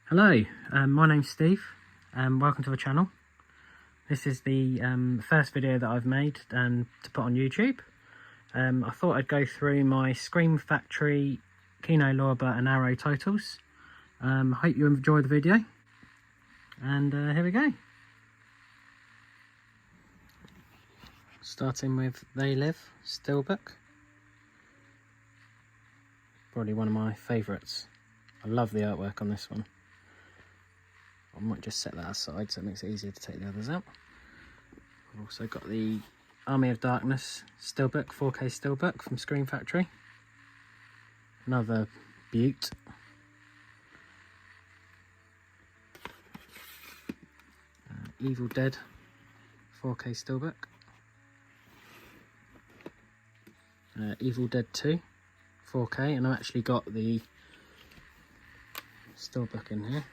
Hello, my name's Steve and welcome to the channel. This is the first video that I've made to put on YouTube. I thought I'd go through my Scream Factory, Kino Lorber and Arrow titles. Hope you enjoy the video, and here we go. Starting with They Live, Steelbook. Probably one of my favourites. I love the artwork on this one. I might just set that aside so it makes it easier to take the others out. I've also got the Army of Darkness Steelbook, 4K Steelbook from Scream Factory. Another beaut. Evil Dead 4K Steelbook. Evil Dead 2 4K, and I've actually got the Steelbook in here.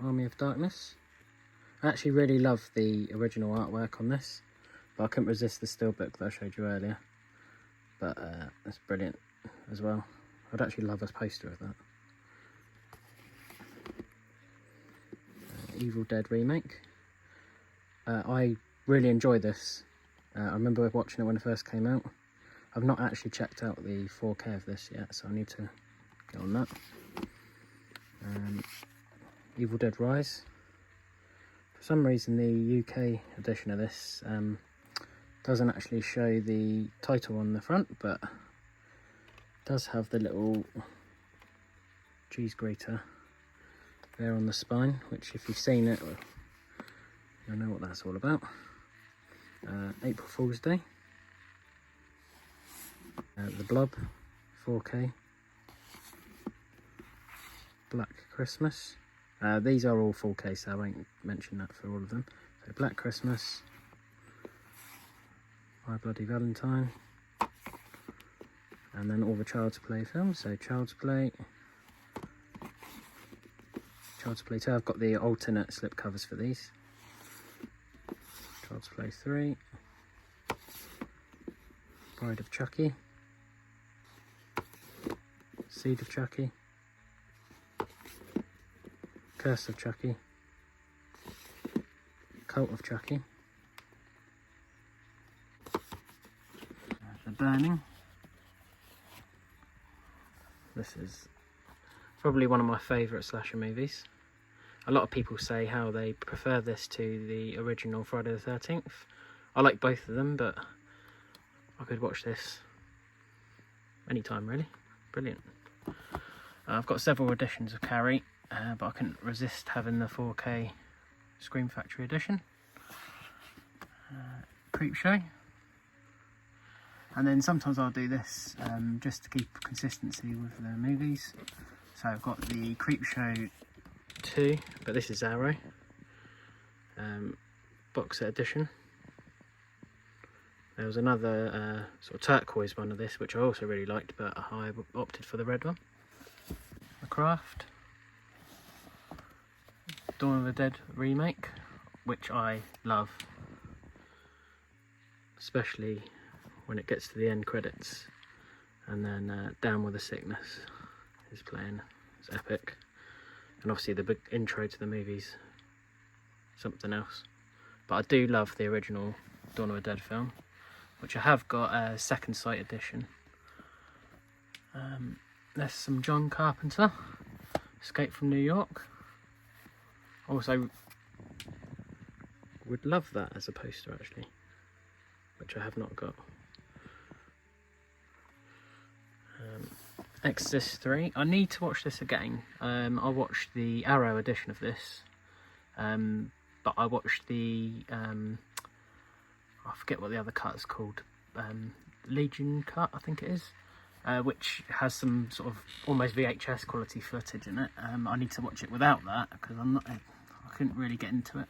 Army of Darkness. I actually really love the original artwork on this, but I couldn't resist the Steelbook that I showed you earlier. But that's brilliant as well. I'd actually love a poster of that. Evil Dead remake. I really enjoy this. I remember watching it when it first came out. I've not actually checked out the 4K of this yet, so I need to get on that. Evil Dead Rise. For some reason the UK edition of this doesn't actually show the title on the front, but it does have the little cheese grater there on the spine, which if you've seen it, you'll know what that's all about. April Fool's Day. The Blob 4K. Black Christmas. These are all 4K, so I won't mention that for all of them. So Black Christmas, My Bloody Valentine, and then all the Child's Play films. So Child's Play 2, I've got the alternate slip covers for these. Child's Play 3, Bride of Chucky, Seed of Chucky, Curse of Chucky, Cult of Chucky, The Burning. This is probably one of my favourite slasher movies. A lot of people say how they prefer this to the original Friday the 13th. I like both of them, but I could watch this anytime really. Brilliant. I've got several editions of Carrie, but I couldn't resist having the 4K Scream Factory edition. Creepshow. And then sometimes I'll do this just to keep consistency with the movies. So I've got the Creepshow 2, but this is Arrow. Box set edition. There was another sort of turquoise one of this, which I also really liked, but I opted for the red one. The Craft. Dawn of the Dead remake, which I love, especially when it gets to the end credits and then Down with the Sickness is playing. It's epic, and obviously the big intro to the movie's something else. But I do love the original Dawn of the Dead film, which I have got a second sight edition. There's some John Carpenter, Escape from New York. Also would love that as a poster actually, which I have not got. Exorcist 3. I need to watch this again. I watched the Arrow edition of this, but I watched the I forget what the other cut is called, Legion cut I think it is, which has some sort of almost VHS quality footage in it. I need to watch it without that because I couldn't really get into it.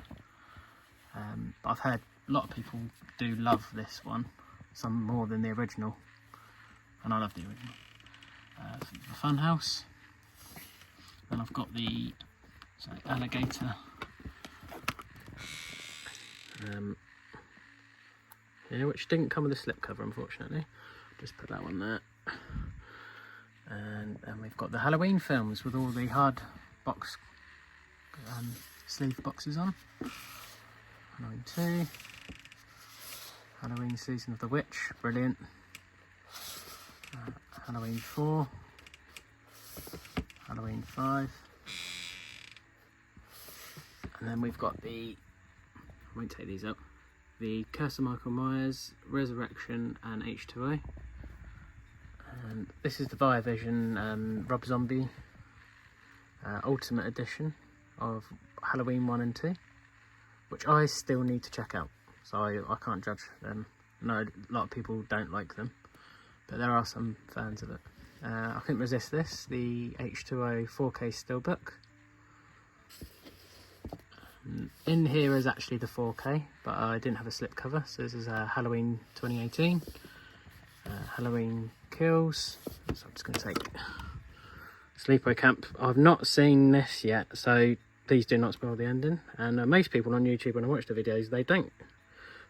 But I've heard a lot of people do love this one, some more than the original, and I love the original. The Funhouse. Then I've got the alligator. Yeah, which didn't come with a slipcover unfortunately. Just put that one there. And then we've got the Halloween films with all the hard box sleeve boxes on. Halloween 2, Halloween Season of the Witch, brilliant. Halloween 4, Halloween 5, and then we've got the, I won't take these up, the Curse of Michael Myers, Resurrection and H2O. And this is the Viavision Rob Zombie Ultimate Edition of Halloween 1 and 2, which I still need to check out, so I can't judge them. I know a lot of people don't like them, but there are some fans of it. I couldn't resist this, the H2O 4K Steelbook. In here is actually the 4K, but I didn't have a slipcover, so this is Halloween 2018. Halloween Kills, so I'm just going to take Sleepaway Camp. I've not seen this yet, so please do not spoil the ending. And most people on YouTube, when I watch the videos, they don't.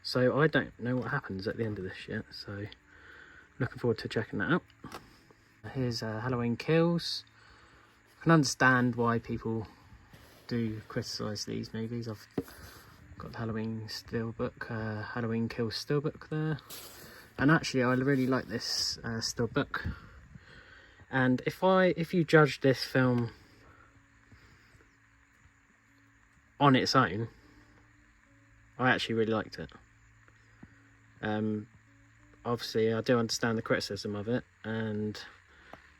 So I don't know what happens at the end of this yet, so looking forward to checking that out. Here's Halloween Kills. I can understand why people do criticise these movies. I've got the Halloween Steelbook, Halloween Kills Steelbook there. And actually I really like this Steelbook. And if you judge this film on its own, I actually really liked it. Obviously I do understand the criticism of it, and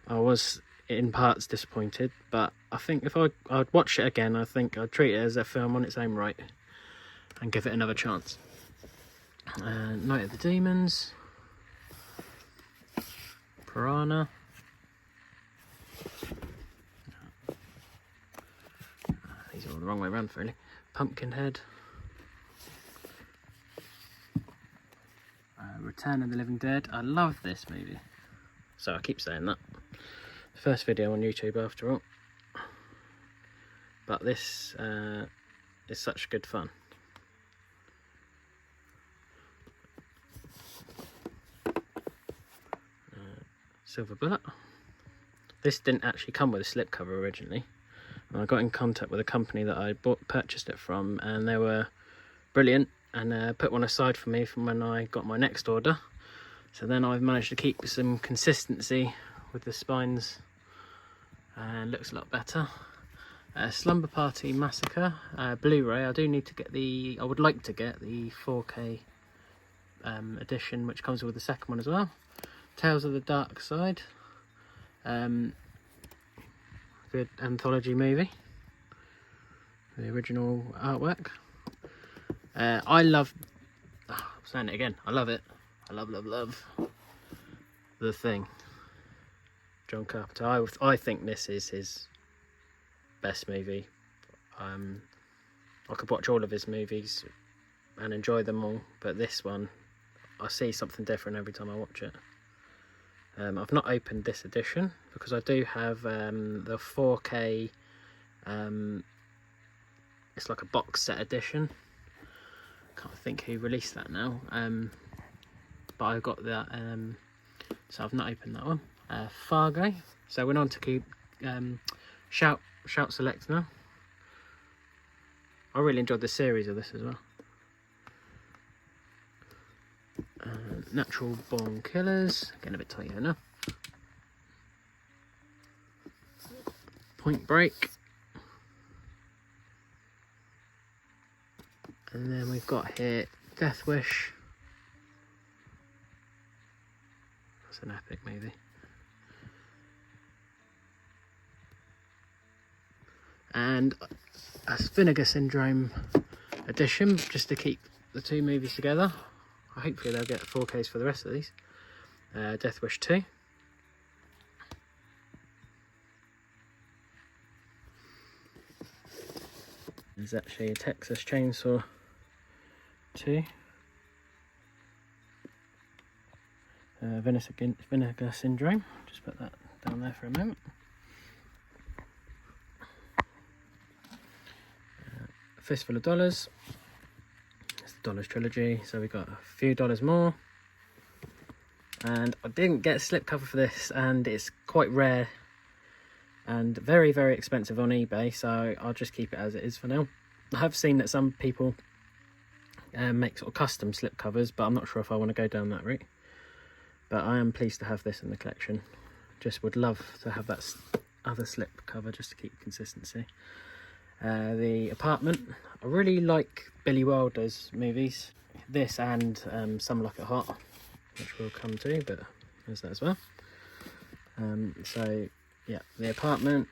I was in parts disappointed, but I think if I'd watch it again, I think I'd treat it as a film on its own right and give it another chance. Night of the Demons, Piranha, these are all the wrong way around really, Pumpkinhead, Return of the Living Dead. I love this movie, so I keep saying that. First video on YouTube after all, but this is such good fun. Silver Bullet. This didn't actually come with a slipcover originally. I got in contact with a company that I purchased it from, and they were brilliant and put one aside for me from when I got my next order. So then I've managed to keep some consistency with the spines and looks a lot better. Slumber Party Massacre Blu-ray. I would like to get the 4K edition, which comes with the second one as well. Tales of the Dark Side, good anthology movie, the original artwork. I'm saying it again, I love it. I love The Thing. John Carpenter. I think this is his best movie. I could watch all of his movies and enjoy them all, but this one, I see something different every time I watch it. I've not opened this edition because I do have the 4K, it's like a box set edition. Can't think who released that now, but I got that, so I've not opened that one. Fargo. So we're on to keep Shout Select now. I really enjoyed the series of this as well. Natural Born Killers, getting a bit tight here now. Point Break. And then we've got here Death Wish. That's an epic movie. And a Vinegar Syndrome edition, just to keep the two movies together. Hopefully they'll get 4Ks for the rest of these. Death Wish 2. There's actually a Texas Chainsaw 2. Vinegar Syndrome. Just put that down there for a moment. Fistful of Dollars. It's the Dollars trilogy, so we got a few dollars more. And I didn't get a slipcover for this, and it's quite rare and very, very expensive on eBay, so I'll just keep it as it is for now. I have seen that some people make sort of custom slipcovers, but I'm not sure if I want to go down that route. But I am pleased to have this in the collection. Just would love to have that other slipcover just to keep consistency. The Apartment. I really like Billy Wilder's movies. This and Some Like It Hot, which we'll come to, but there's that as well. So yeah, The Apartment,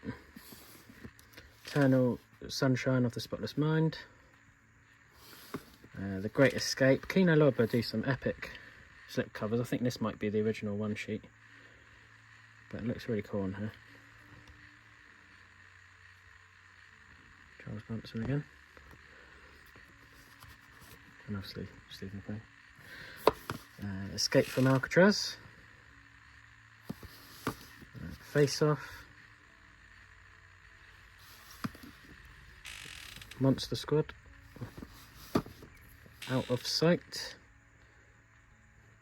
Eternal Sunshine of the Spotless Mind, The Great Escape. Kino Lorber do some epic slipcovers. I think this might be the original one sheet, but it looks really cool on here. Charles Bronson again, and obviously Stephen King. Escape from Alcatraz, Face Off, Monster Squad, Out of Sight.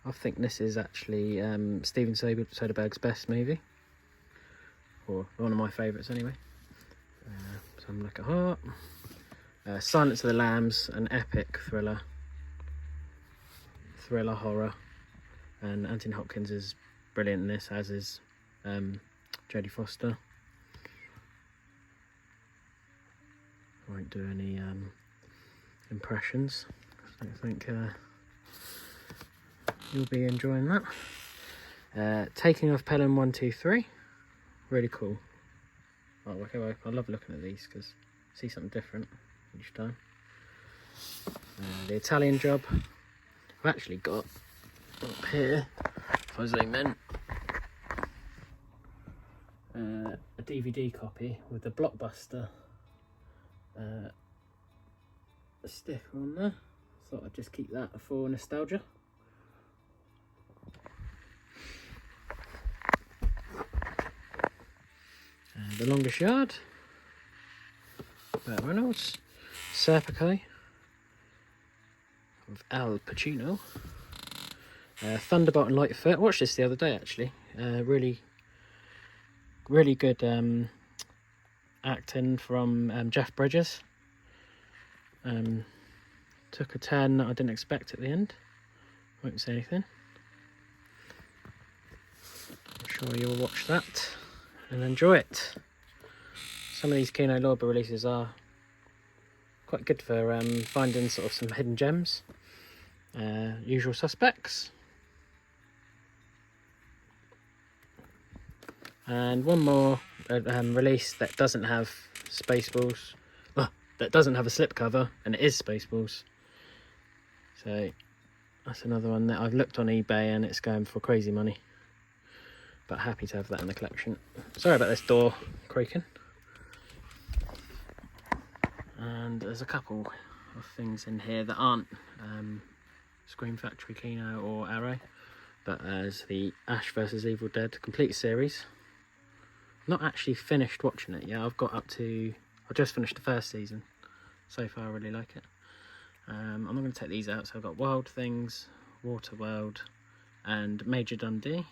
I think this is actually Steven Soderbergh's best movie, or one of my favourites anyway. Some Like a Heart, Silence of the Lambs, an epic thriller horror, and Anthony Hopkins is brilliant in this, as is Jodie Foster. I won't do any impressions. I don't think you'll be enjoying that. Taking Off Pelham 123, really cool. Oh, okay, well, I love looking at these because I see something different each time. The Italian Job. I've actually got up here, if I zoom in, a DVD copy with the Blockbuster sticker on there. Thought I'd just keep that for nostalgia. The Longest Yard, Burt Reynolds, Serpico with Al Pacino, Thunderbolt and Lightfoot. I watched this the other day actually. Really good acting from Jeff Bridges. Took a turn that I didn't expect at the end. Won't say anything. I'm sure you'll watch that and enjoy it. Some of these Kino Lorber releases are quite good for finding sort of some hidden gems. Usual Suspects. And one more release that doesn't have Spaceballs. That doesn't have a slipcover, and it is Spaceballs. So that's another one that I've looked on eBay and it's going for crazy money. But happy to have that in the collection. Sorry about this door creaking. And there's a couple of things in here that aren't Scream Factory, Kino or Arrow, but as the Ash vs Evil Dead complete series. Not actually finished watching it yet. I just finished the first season. So far I really like it. I'm not going to take these out, so I've got Wild Things, Waterworld and Major Dundee.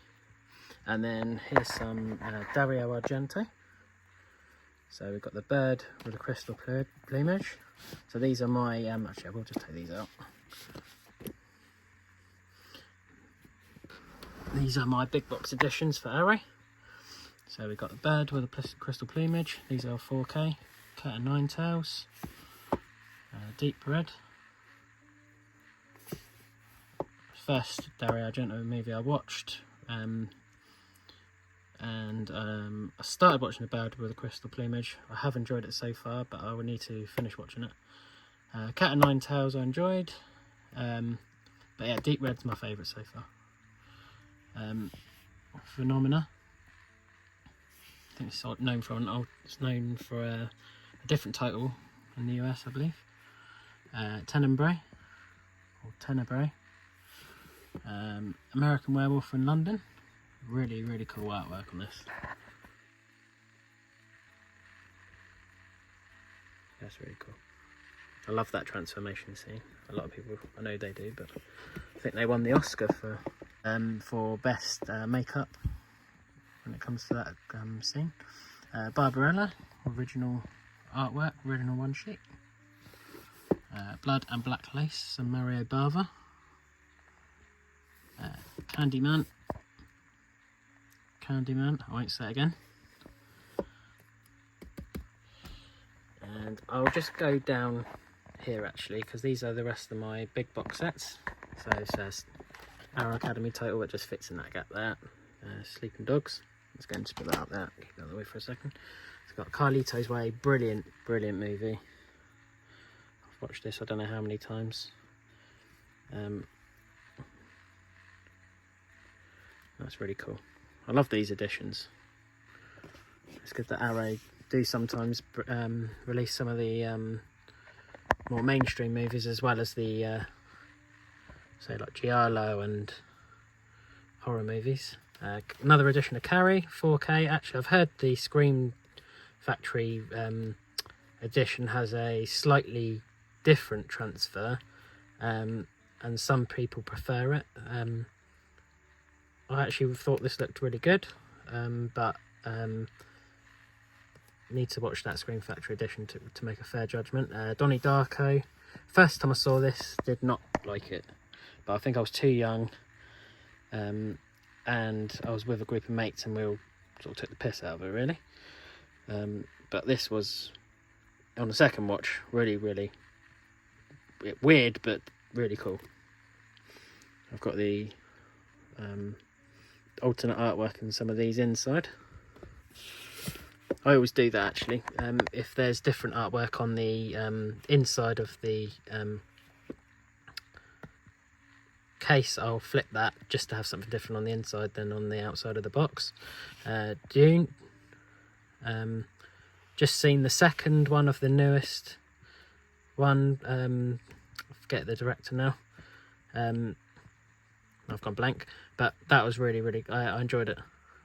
And then here's some Dario Argento. So we've got the bird with the crystal plumage. So these are my, actually I will just take these out. These are my big box editions for Arrow. So we've got the bird with the crystal plumage. These are 4K. Cat and Nine Tails. Deep Red. First Dario Argento movie I watched. I started watching The Bird with the Crystal Plumage. I have enjoyed it so far, but I will need to finish watching it. Cat and Nine Tails I enjoyed. But yeah, Deep Red's my favourite so far. Phenomena. I think it's known for a different title in the US, I believe. Tenebrae, or Tenebrae. American Werewolf in London. Really, really cool artwork on this. That's really cool. I love that transformation scene. A lot of people, I know they do, but I think they won the Oscar for for best makeup when it comes to that scene. Barbarella, original artwork, original one sheet. Blood and Black Lace and Mario Bava. Candyman, I won't say it again. And I'll just go down here actually, because these are the rest of my big box sets. So it says Arrow Academy title, that just fits in that gap there. Sleeping Dogs, let's go and spit that out there, keep that out of the way for a second. It's got Carlito's Way, brilliant movie. I've watched this I don't know how many times. That's really cool. I love these editions. It's good that Arrow do sometimes release some of the more mainstream movies, as well as the say like Giallo and horror movies. Another edition of Carrie, 4K. Actually, I've heard the Scream Factory edition has a slightly different transfer, and some people prefer it. I actually thought this looked really good, but need to watch that Scream Factory edition to make a fair judgment. Donnie Darko, first time I saw this, did not like it, but I think I was too young, and I was with a group of mates and we all sort of took the piss out of it really. But this was, on the second watch, really weird but really cool. I've got the alternate artwork and some of these inside. I always do that actually. If there's different artwork on the inside of the case, I'll flip that just to have something different on the inside than on the outside of the box. Dune, just seen the second one of the newest one. I forget the director now. I've gone blank, but that was really I enjoyed it.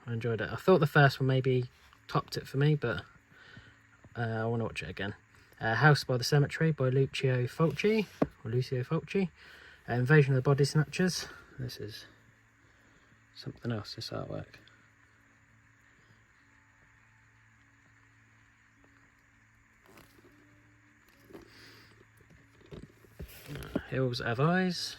I thought the first one maybe topped it for me, but I want to watch it again. House by the Cemetery by Lucio Fulci. Invasion of the Body Snatchers. This is something else, this artwork. Hills Have Eyes.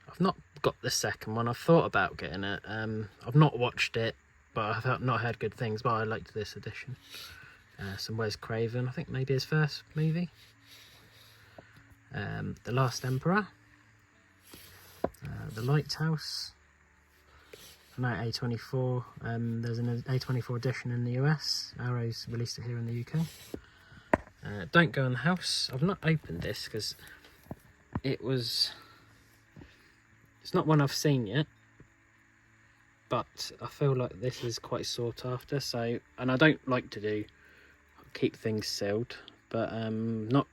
I've not got the second one. I've thought about getting it. I've not watched it, but I've not heard good things, but I liked this edition. Some Wes Craven, I think maybe his first movie. The Last Emperor. The Lighthouse. Now A24. There's an A24 edition in the US. Arrow's released it here in the UK. Don't Go in the House. I've not opened this because it's not one I've seen yet, but I feel like this is quite sought after. So, and I don't like to keep things sealed, but not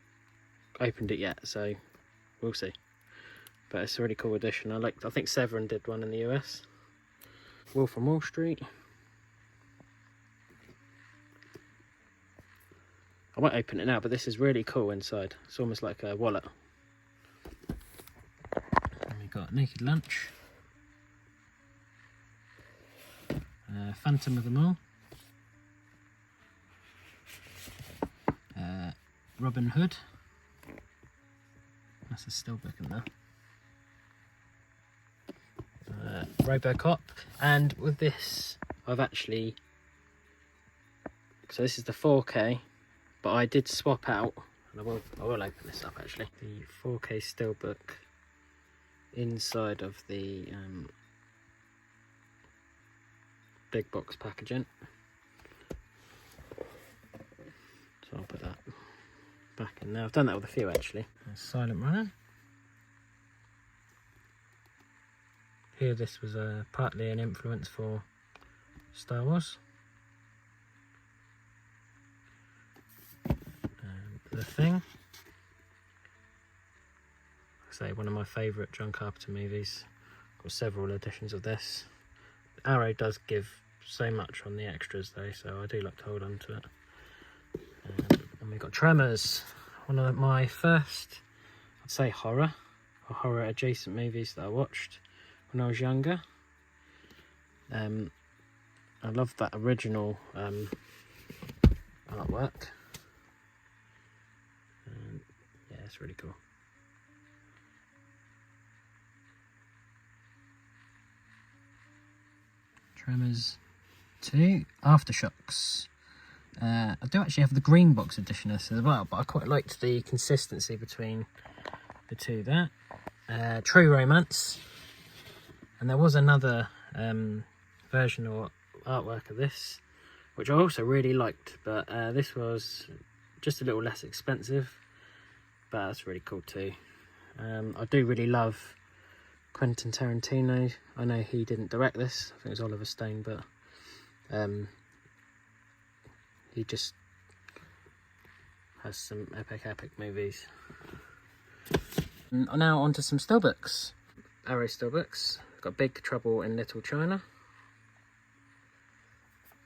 opened it yet, so we'll see. But it's a really cool edition. I think Severin did one in the US. Wolf on Wall Street. I won't open it now, but this is really cool inside. It's almost like a wallet. And we've got Naked Lunch. Phantom of the Mall. Robin Hood. That's a steelbook in there. Robocop. And with this, I've actually... So this is the 4K, but I did swap out, and I will open this up actually. The 4K steelbook inside of the big box packaging. So I'll put that back in there. I've done that with a few actually. Silent Runner. Here this was partly an influence for Star Wars. The Thing. Like I say, one of my favourite John Carpenter movies. Got several editions of this. Arrow does give so much on the extras though, so I do like to hold on to it. And we've got Tremors, one of my first, I'd say horror or horror adjacent movies that I watched. when I was younger. I love that original artwork. Yeah, it's really cool. Tremors 2 Aftershocks. I do actually have the green box edition of this as well, but I quite liked the consistency between the two there. True Romance. And there was another version or artwork of this, which I also really liked, but this was just a little less expensive, but that's really cool too. I do really love Quentin Tarantino. I know he didn't direct this, I think it was Oliver Stone, but he just has some epic movies. Now onto some steelbooks. Arrow steelbooks. We've got Big Trouble in Little China.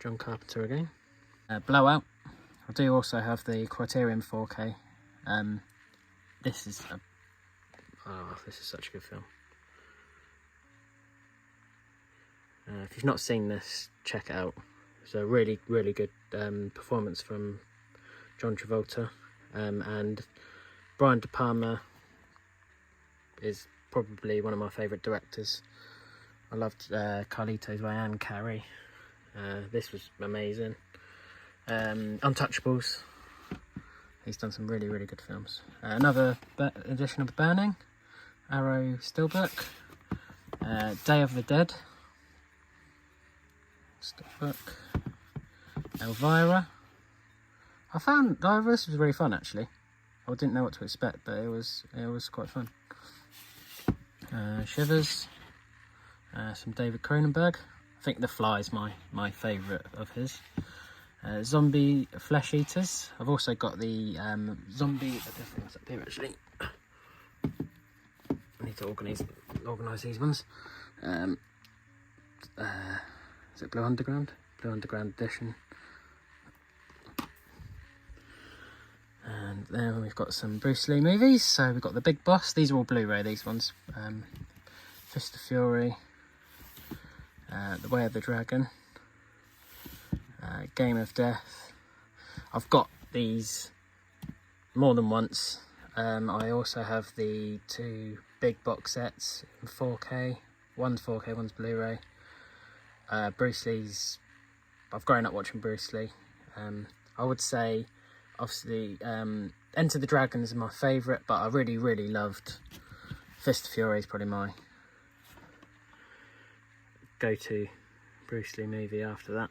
John Carpenter again. Blowout. I do also have the Criterion 4K. This is such a good film. If you've not seen this, check it out. It's a really good performance from John Travolta, and Brian De Palma is probably one of my favourite directors. I loved Carlito's Way and Carrie. This was amazing. Untouchables. He's done some really good films. Another edition of Burning. Arrow Steelbook. Day of the Dead. Steelbook. Elvira. This was really fun actually. I didn't know what to expect, but it was quite fun. Shivers. Some David Cronenberg. I think The Fly is my favourite of his. Zombie Flesh Eaters. I've also got the zombie. What's up here actually? I need to organise these ones. Is it Blue Underground? Blue Underground edition. And then we've got some Bruce Lee movies. So we've got The Big Boss. These are all Blu-ray, these ones. Fist of Fury. The Way of the Dragon. Game of Death. I've got these more than once. I also have the two big box sets in 4K. One's 4K, one's Blu-ray. Bruce Lee's... I've grown up watching Bruce Lee. I would say, obviously, Enter the Dragon is my favourite, but I really loved Fist of Fury is probably my go-to Bruce Lee movie after that.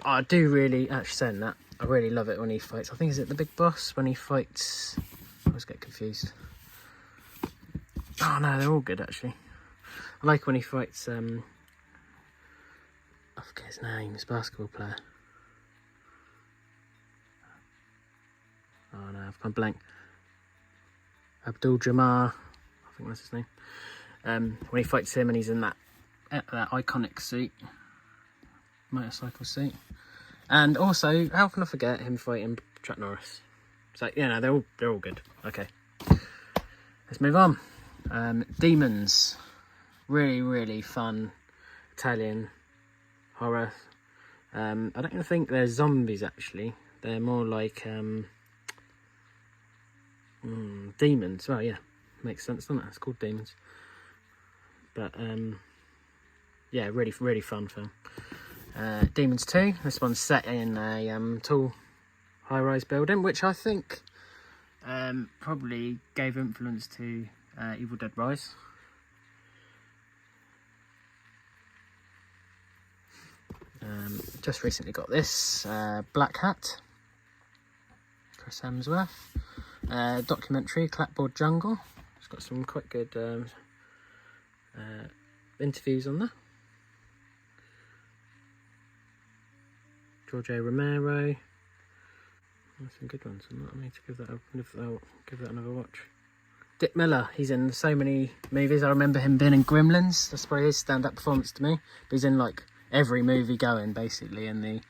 I do really, actually saying that, I really love it when he fights. I think, is it The Big Boss when he fights? I always get confused. Oh no, they're all good actually. I like when he fights, I forget his name, his basketball player. Oh no, I've gone blank. Abdul Jabbar, I think that's his name. When he fights him and he's in that iconic suit, motorcycle suit. And also, how can I forget him fighting Chuck Norris? So yeah, no, they're all good. Okay, let's move on. Demons, really fun Italian horror. I don't even think they're zombies actually. They're more like demons. Well, yeah, makes sense, doesn't it? It's called Demons. But yeah, really fun film. Demons 2. This one's set in a tall high-rise building, which I think probably gave influence to Evil Dead Rise. Just recently got this Black Hat, Chris Hemsworth. Documentary Clapboard Jungle. It's got some quite good interviews on there. George A. Romero. There's some good ones on that. I need to give that another watch. Dick Miller, he's in so many movies. I remember him being in Gremlins. That's probably his stand-up performance to me. But he's in like every movie going basically in I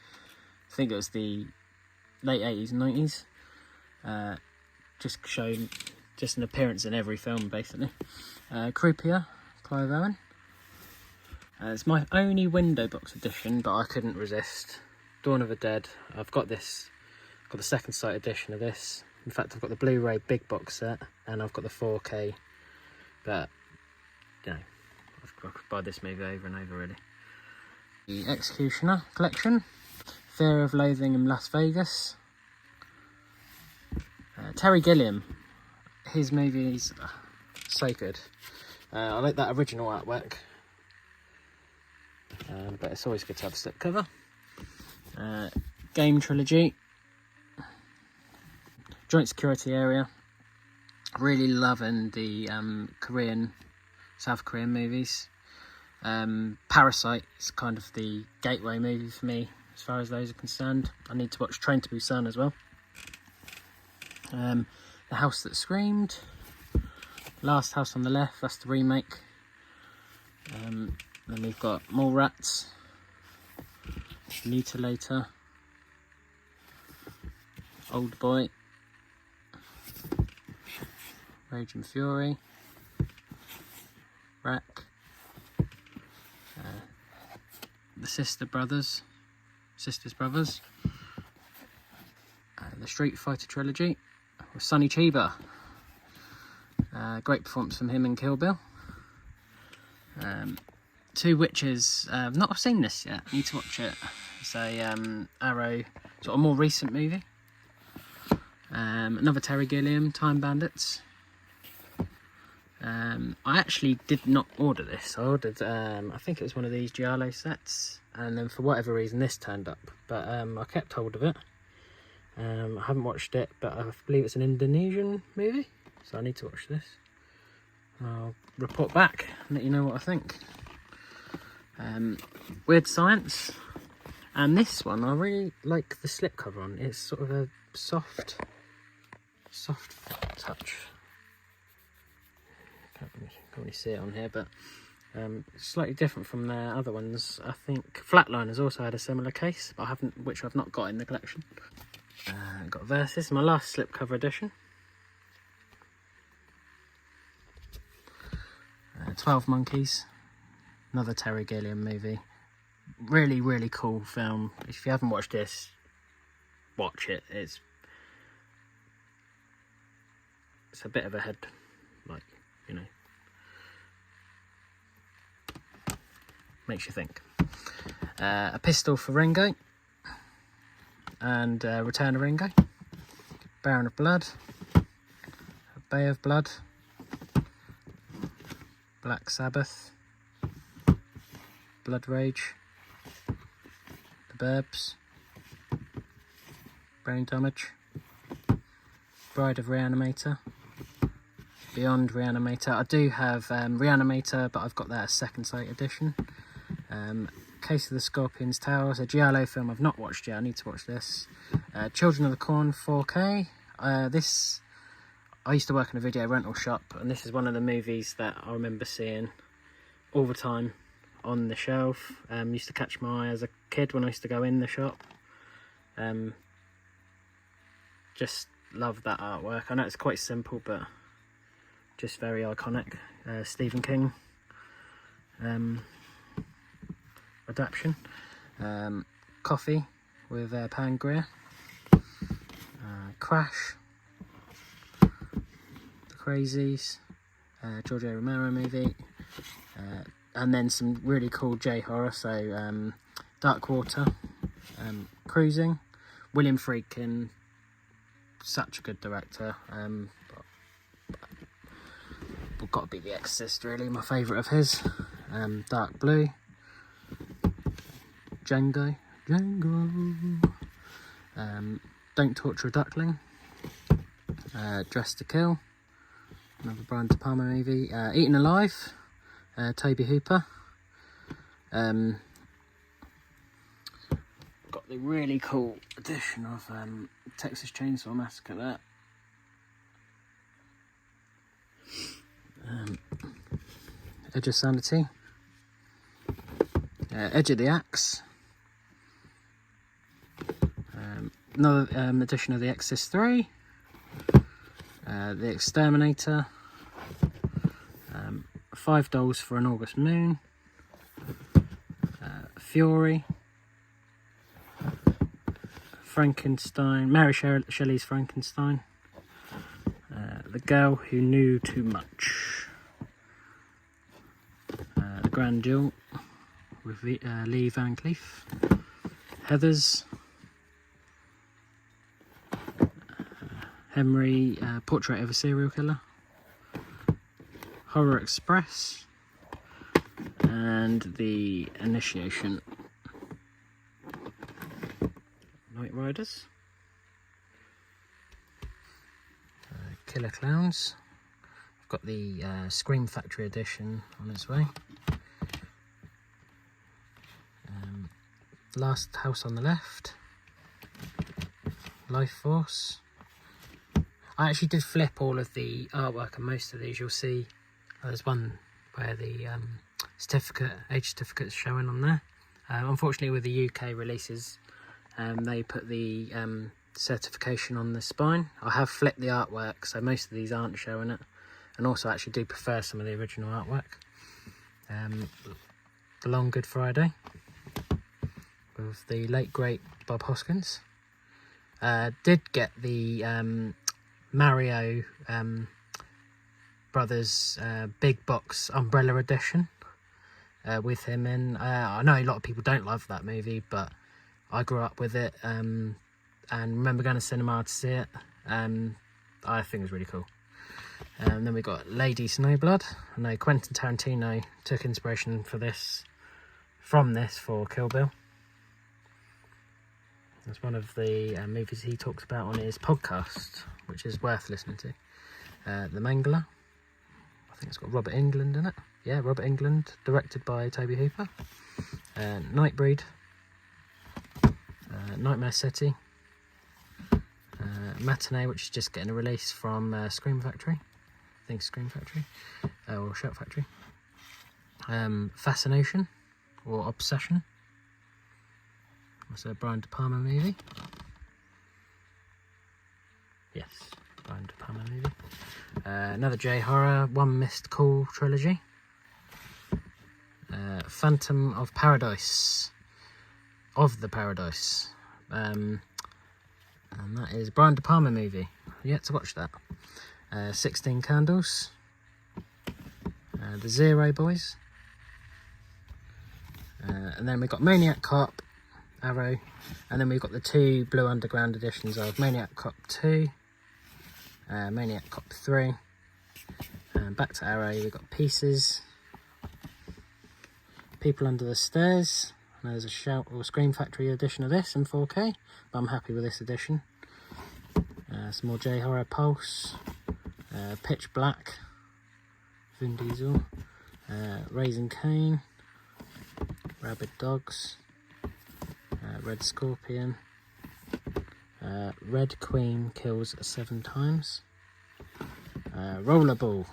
think it was the late 80s and 90s. Just showing an appearance in every film basically. Croupier, Clive Owen. It's my only window box edition, but I couldn't resist. Dawn of the Dead. I've got this, got the second sight edition of this. In fact, I've got the Blu-ray big box set, and I've got the 4K. But, you know, I could buy this movie over and over, really. The Executioner collection. Fear of Loathing in Las Vegas. Terry Gilliam. His movies are so good. I like that original artwork. But it's always good to have a slipcover. Game trilogy. Joint Security Area. Really loving the South Korean movies. Parasite is kind of the gateway movie for me as far as those are concerned. I need to watch Train to Busan as well. The House That Screamed. Last House on the Left, that's the remake. Then we've got Mallrats, Mutilator, Old Boy, Rage and Fury, Wreck, the Sisters Brothers, the Street Fighter trilogy with Sonny Chiba. Great performance from him in Kill Bill. Two Witches. I've not seen this yet. Need to watch it. It's a Arrow, sort of more recent movie. Another Terry Gilliam, Time Bandits. I actually did not order this. I ordered, I think it was one of these Giallo sets, and then for whatever reason this turned up. But I kept hold of it. I haven't watched it, but I believe it's an Indonesian movie, so I need to watch this. I'll report back and let you know what I think. Weird Science, and this one I really like the slipcover on. It's sort of a soft touch. Can't really see it on here, but slightly different from their other ones. I think Flatliners also had a similar case, but which I've not got in the collection. Got Versus, my last slipcover edition. 12 Monkeys, another Terry Gilliam movie. Really, really cool film. If you haven't watched this, watch it. It's a bit of a head, like, you know, makes you think. A Pistol for Ringo, and Return of Ringo, Baron of Blood, Bay of Blood, Black Sabbath, Blood Rage, The Burbs, Brain Damage, Bride of Reanimator, Beyond Reanimator. I do have Reanimator, but I've got that as second sight edition. Case of the Scorpion's Tower, it's a Giallo film I've not watched yet. I need to watch this. Children of the Corn 4K. This, I used to work in a video rental shop, and this is one of the movies that I remember seeing all the time on the shelf. Used to catch my eye as a kid when I used to go in the shop. Just love that artwork. I know it's quite simple, but just very iconic. Stephen King adaptation. Coffee with Pam Grier. Crash. Crazies, George A. Romero movie, and then some really cool J-horror, so Dark Water, Cruising, William Friedkin, such a good director. But got to be The Exorcist, really, my favourite of his. Dark Blue, Django, Don't Torture a Duckling, Dress to Kill, another Brian De Palma movie. Eaten Alive, Toby Hooper. Got the really cool edition of Texas Chainsaw Massacre there. Edge of Sanity. Edge of the Axe. Another edition of The Exorcist 3. The Exterminator. Five Dolls for an August Moon, Fury, Frankenstein, Mary Shelley's Frankenstein, The Girl Who Knew Too Much, The Grand Duel with Lee Van Cleef, Heathers, Henry, Portrait of a Serial Killer, Horror Express, and The Initiation. Night Riders, Killer Clowns. I've got the Scream Factory edition on its way. Last House on the Left, Life Force. I actually did flip all of the artwork, and most of these you'll see. There's one where the age certificate is showing on there. Unfortunately, with the UK releases, they put the certification on the spine. I have flipped the artwork, so most of these aren't showing it, and also I actually do prefer some of the original artwork. The Long Good Friday with the late great Bob Hoskins. Did get the Mario Brothers big box umbrella edition with him in. I know a lot of people don't love that movie, but I grew up with it and remember going to cinema to see it. I think it was really cool. And then we got Lady Snowblood. I know Quentin Tarantino took inspiration from this for Kill Bill. It's one of the movies he talks about on his podcast, which is worth listening to. The Mangler. I think it's got Robert Englund in it. Yeah, Robert Englund, directed by Toby Hooper. Nightbreed. Nightmare City. Matinee, which is just getting a release from Scream Factory. I think Scream Factory. Or Shout Factory. Fascination, or Obsession. That's a Brian De Palma movie. Yes, Brian De Palma movie. Another J-horror, One Missed Call trilogy. Phantom of Paradise. Of the Paradise. And that is Brian De Palma movie. Yet to watch that. 16 Candles. The Zero Boys. And then we've got Maniac Cop, Arrow, and then we've got the two Blue Underground editions of Maniac Cop 2, Maniac Cop 3, and back to Arrow. We've got Pieces, People Under the Stairs, and there's a Shout or Scream Factory edition of this in 4K, but I'm happy with this edition. Some more J-horror, Pulse, Pitch Black, Vin Diesel, Raising Cain, Rabid Dogs, Red Scorpion, Red Queen Kills 7 Times, Rollerball,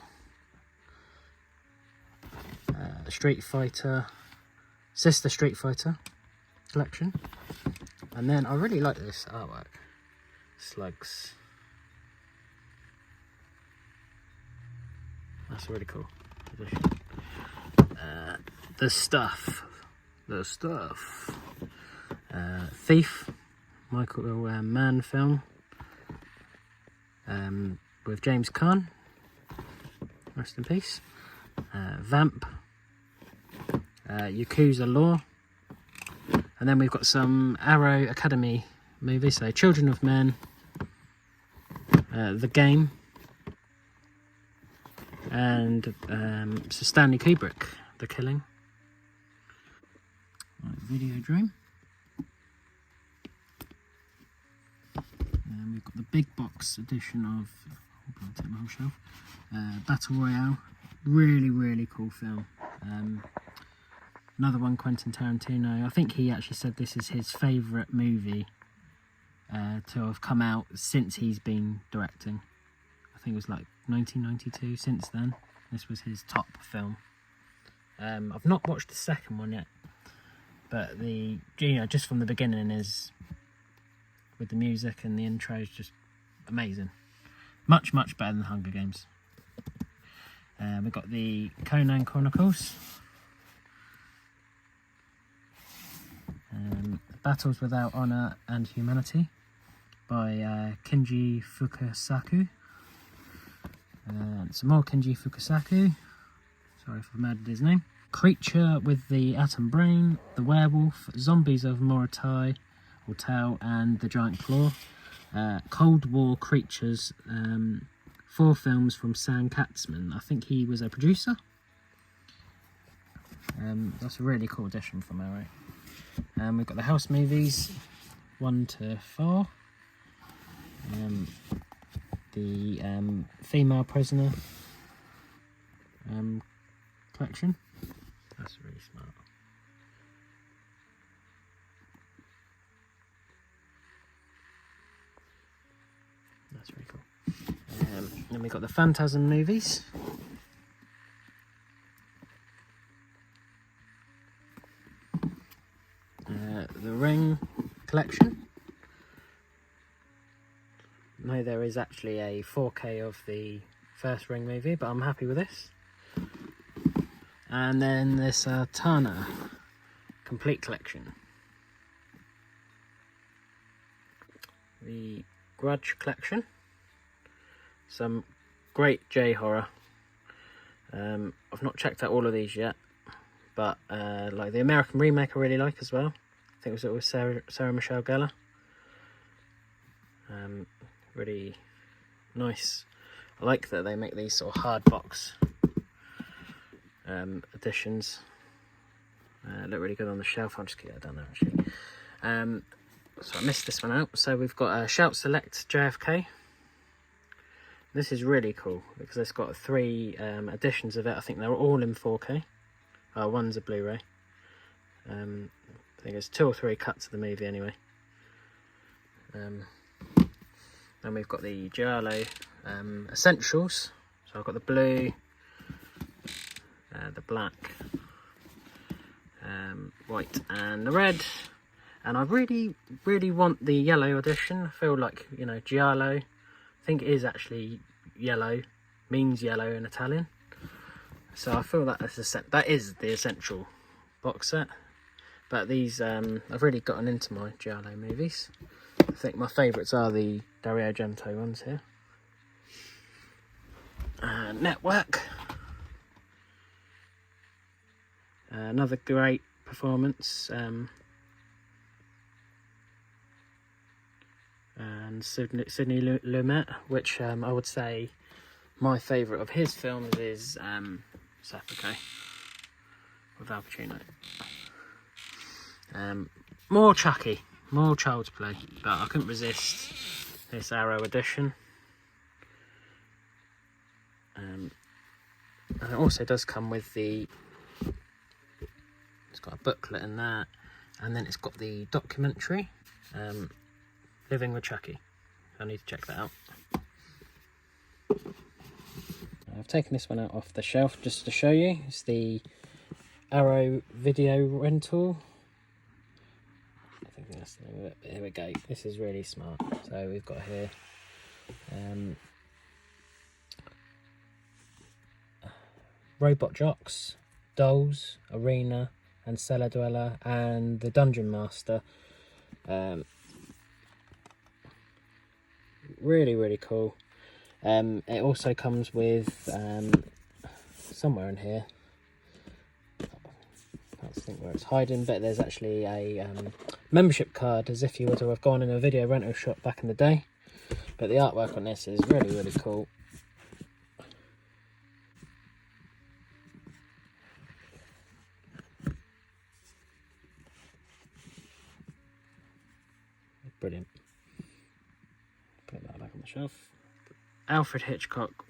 Street Fighter, Sister Street Fighter collection, and then I really like this artwork. Slugs. That's really cool edition. The Stuff. Thief, Michael Mann film with James Caan, rest in peace. Vamp, Yakuza Law, and then we've got some Arrow Academy movies, so Children of Men, The Game, and so Stanley Kubrick, The Killing. Videodrome. We've got the big box edition of, I'll take my whole shelf, Battle Royale. Really cool film. Another one, Quentin Tarantino. I think he actually said this is his favourite movie to have come out since he's been directing. I think it was like 1992. Since then, this was his top film. I've not watched the second one yet, but just from the beginning is, with the music and the intro, is just amazing. Much better than Hunger Games. We've got the Conan Chronicles, Battles Without Honor and Humanity by Kinji Fukasaku. Some more Kinji Fukasaku, sorry if I've murdered his name. Creature with the Atom Brain, The Werewolf, Zombies of Morotai, or Tau, and The Giant Claw. Cold War Creatures, 4 films from Sam Katzman. I think he was a producer. That's a really cool edition from Arrow. We've got the house movies 1 to 4. The female prisoner collection. That's really smart. That's really cool. Then we've got the Phantasm movies. The Ring collection. No, there is actually a 4K of the first Ring movie, but I'm happy with this. And then this Tana complete collection. The Grudge collection. Some great J-horror. I've not checked out all of these yet, but like the American remake I really like as well. I think it was Sarah Michelle Gellar. Really nice. I like that they make these sort of hard box editions. Look really good on the shelf. I'll just keep that down there actually. So I missed this one out. So we've got Shout Select JFK. This is really cool because it's got 3 editions of it. I think they're all in 4K. One's a Blu-ray. I think there's 2 or 3 cuts of the movie anyway. Then we've got the Giallo Essentials. So I've got the blue, the black, white and the red. And I really, really want the yellow edition. I feel like, you know, Giallo, I think it is actually yellow, means yellow in Italian. So I feel that that is the essential box set. But these, I've really gotten into my Giallo movies. I think my favourites are the Dario Argento ones here. Network. Another great performance. And Sidney Lumet, which I would say my favourite of his films is Serpico with Al Pacino. More Chucky, more Child's Play, but I couldn't resist this Arrow edition. And it also does come with the, it's got a booklet in that, and then it's got the documentary, Living with Chucky. I need to check that out. I've taken this one out off the shelf just to show you. It's the Arrow video rental. I think that's the name of it. Here we go. This is really smart. So we've got here Robot Jocks, Dolls, Arena, and Cellar Dweller, and the Dungeon Master. Really, really cool. It also comes with somewhere in here, I can't think where it's hiding, but there's actually a membership card, as if you were to have gone in a video rental shop back in the day. But the artwork on this is really, really cool. Brilliant. Put that back on the shelf. Alfred Hitchcock,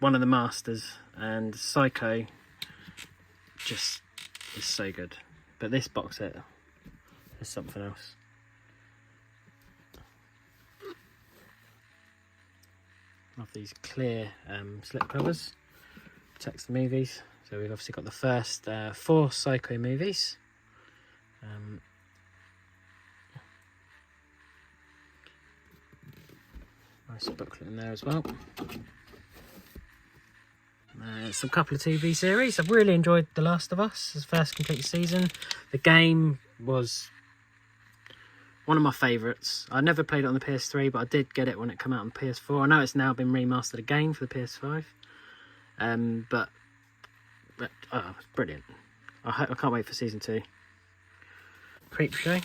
one of the masters, and Psycho just is so good. But this box set is something else. Love these clear slip covers. Protects the movies. So we've obviously got the first 4 Psycho movies. Nice booklet in there as well. Some couple of TV series. I've really enjoyed The Last of Us, his first complete season. The game was one of my favourites. I never played it on the PS3, but I did get it when it came out on PS4. I know it's now been remastered again for the PS5. But it's brilliant. I can't wait for season 2. Creep Show.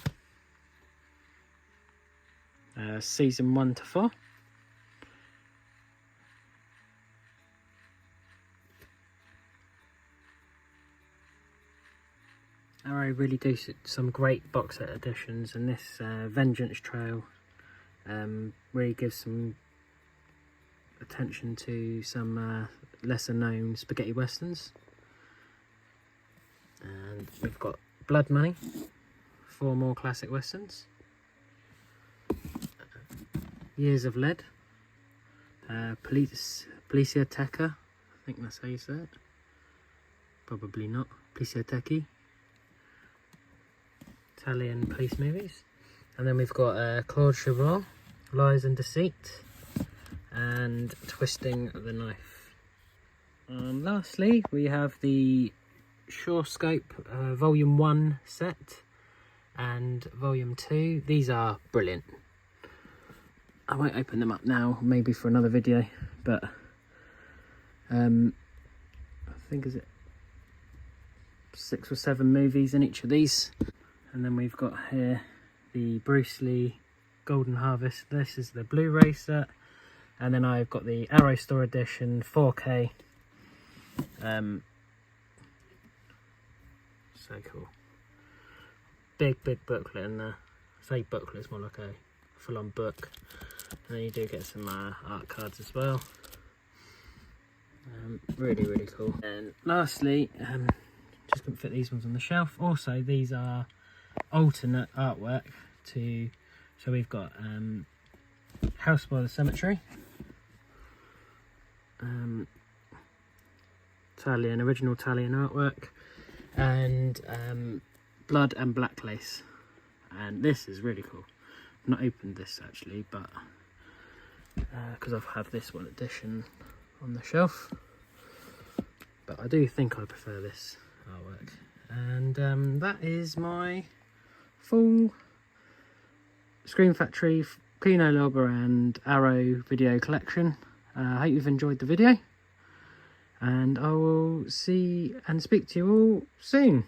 Season 1 to 4. Arrow really do some great box set editions, and this Vengeance Trail really gives some attention to some lesser known spaghetti westerns. And we've got Blood Money, 4 more classic westerns. Years of Lead, Policia Teca, I think that's how you say it. Probably not. Policia Tecchi. Italian police movies. And then we've got Claude Cheval, Lies and Deceit, and Twisting the Knife. And lastly, we have the Sure Scope Volume 1 set and Volume 2. These are brilliant. I won't open them up now, maybe for another video, but I think is it 6 or 7 movies in each of these. And then we've got here the Bruce Lee Golden Harvest. This is the Blu-ray set. And then I've got the Arrow Store Edition 4K. So cool. Big booklet in there. I say booklet, it's more like a full-on book. And then you do get some art cards as well. Really cool. And lastly, just couldn't fit these ones on the shelf. Also, these are alternate artwork to, so we've got House by the Cemetery, original Italian artwork, and Blood and Black Lace. And this is really cool. I've not opened this actually, but because I have this one edition on the shelf, but I do think I prefer this artwork. And that is my full Scream Factory, Kino Lorber and Arrow video collection. I hope you've enjoyed the video, and I will see and speak to you all soon.